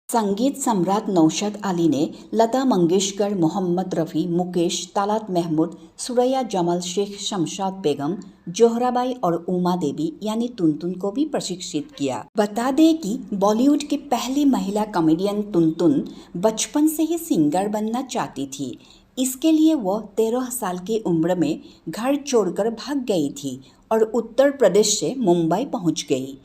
संगीत सम्राट नौशाद अली ने लता मंगेशकर, मोहम्मद रफ़ी, मुकेश, तलत महमूद, सुरैया जमाल शेख, शमशाद बेगम, जोहराबाई और उमा देवी यानी टुनटुन को भी प्रशिक्षित किया। बता दें कि बॉलीवुड की पहली महिला कॉमेडियन टुनटुन बचपन से ही सिंगर बनना चाहती थी। इसके लिए वह 13 साल की उम्र में घर छोड़कर भाग गई थी और उत्तर प्रदेश से मुंबई पहुंच गई।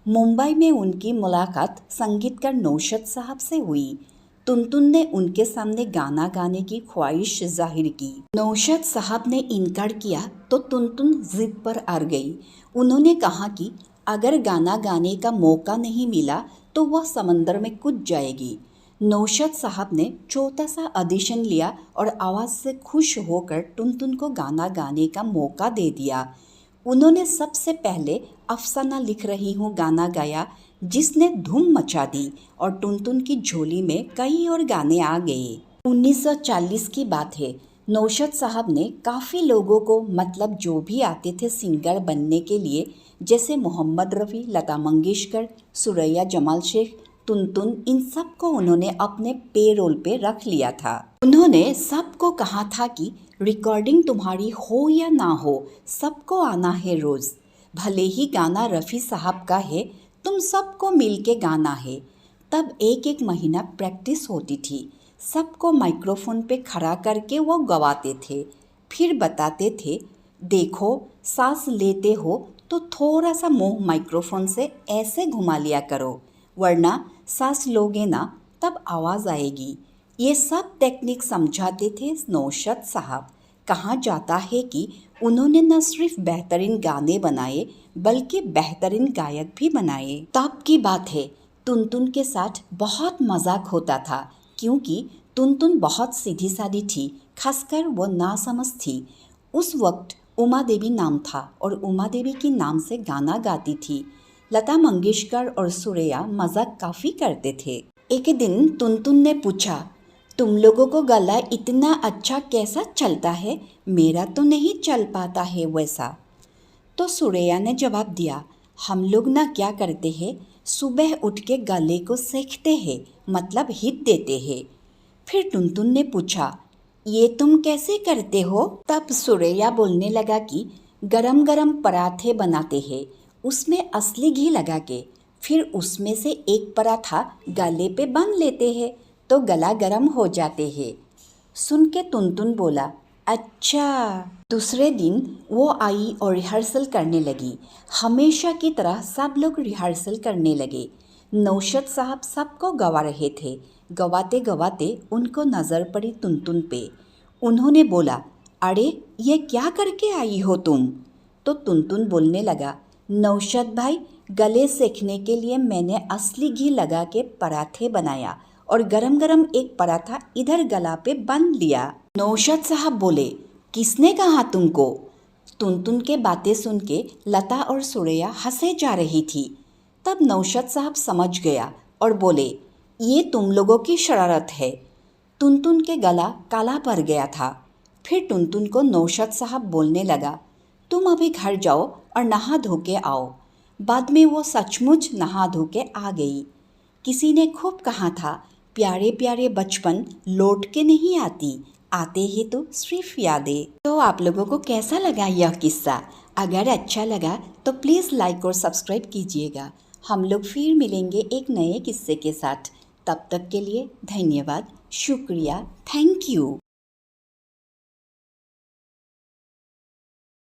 मुंबई में उनकी मुलाकात संगीतकार नौशाद साहब से हुई। टुनटुन ने उनके सामने गाना गाने की ख्वाहिश जाहिर की। नौशाद साहब ने इनकार किया तो टुनटुन जिद पर अड़ गई। उन्होंने कहा कि अगर गाना गाने का मौका नहीं मिला तो वह समंदर में कूद जाएगी। नौशाद साहब ने छोटा सा ऑडिशन लिया और आवाज़ से खुश होकर टुनटुन को गाना गाने का मौका दे दिया। उन्होंने सबसे पहले अफसाना लिख रही हूँ गाना गाया, जिसने धूम मचा दी और टुनटुन की झोली में कई और गाने आ गए। 1940 की बात है। नौशाद साहब ने काफ़ी लोगों को, मतलब जो भी आते थे सिंगर बनने के लिए, जैसे मोहम्मद रफ़ी, लता मंगेशकर, सुरैया जमाल शेख, टुनटुन, इन सब को उन्होंने अपने पेरोल पे रख लिया था। उन्होंने सबको कहा था कि रिकॉर्डिंग तुम्हारी हो या ना हो, सबको आना है रोज़। भले ही गाना रफ़ी साहब का है, तुम सबको मिल के गाना है। तब एक एक महीना प्रैक्टिस होती थी। सबको माइक्रोफोन पे खड़ा करके वो गवाते थे, फिर बताते थे, देखो सांस लेते हो तो थोड़ा सा मुंह माइक्रोफोन से ऐसे घुमा लिया करो, वरना सांस लोगे ना तब आवाज़ आएगी। ये सब टेक्निक समझाते थे नौशाद साहब। कहा जाता है कि उन्होंने न सिर्फ बेहतरीन गाने बनाए बल्कि बेहतरीन गायक भी बनाए। तब की बात है, टुनटुन के साथ बहुत मजाक होता था क्योंकि टुनटुन बहुत सीधी सादी थी, खासकर वो नासमझ थी। उस वक्त उमा देवी नाम था और उमा देवी के नाम से गाना गाती थी। लता मंगेशकर और सुरैया मजाक काफ़ी करते थे। एक दिन टुनटुन ने पूछा, तुम लोगों को गला इतना अच्छा कैसा चलता है, मेरा तो नहीं चल पाता है वैसा। तो सुरैया ने जवाब दिया, हम लोग ना क्या करते हैं, सुबह उठ के गले को सेकते हैं, मतलब हिट देते हैं। फिर टुनटुन ने पूछा, ये तुम कैसे करते हो? तब सुरैया बोलने लगा कि गरम गरम पराठे बनाते हैं, उसमें असली घी लगा के, फिर उसमें से एक पराठा गले पे बांध लेते हैं तो गला गरम हो जाते हैं। सुन के टुनटुन बोला, अच्छा। दूसरे दिन वो आई और रिहर्सल करने लगी। हमेशा की तरह सब लोग रिहर्सल करने लगे। नौशाद साहब सबको गवा रहे थे। गवाते गवाते उनको नज़र पड़ी टुनटुन पे। उन्होंने बोला, अरे ये क्या करके आई हो तुम? तो टुनटुन बोलने लगा, नौशाद भाई, गले सेकने के लिए मैंने असली घी लगा के पराठे बनाया और गरम गरम एक पराठा इधर गला पे बांध लिया। नौशाद साहब बोले, किसने कहा तुमको? टुनटुन के बातें सुन के लता और सुरैया हंसे जा रही थी। तब नौशाद साहब समझ गया और बोले, ये तुम लोगों की शरारत है। टुनटुन के गला काला पड़ गया था। फिर टुनटुन को नौशाद साहब बोलने लगा, तुम अभी घर जाओ और नहा धो के आओ। बाद में वो सचमुच नहा धो के आ गई। किसी ने खूब कहा था, प्यारे प्यारे बचपन लौट के नहीं आते ही तो सिर्फ यादें। तो आप लोगों को कैसा लगा यह किस्सा? अगर अच्छा लगा तो प्लीज़ लाइक और सब्सक्राइब कीजिएगा। हम लोग फिर मिलेंगे एक नए किस्से के साथ। तब तक के लिए धन्यवाद, शुक्रिया, थैंक यू।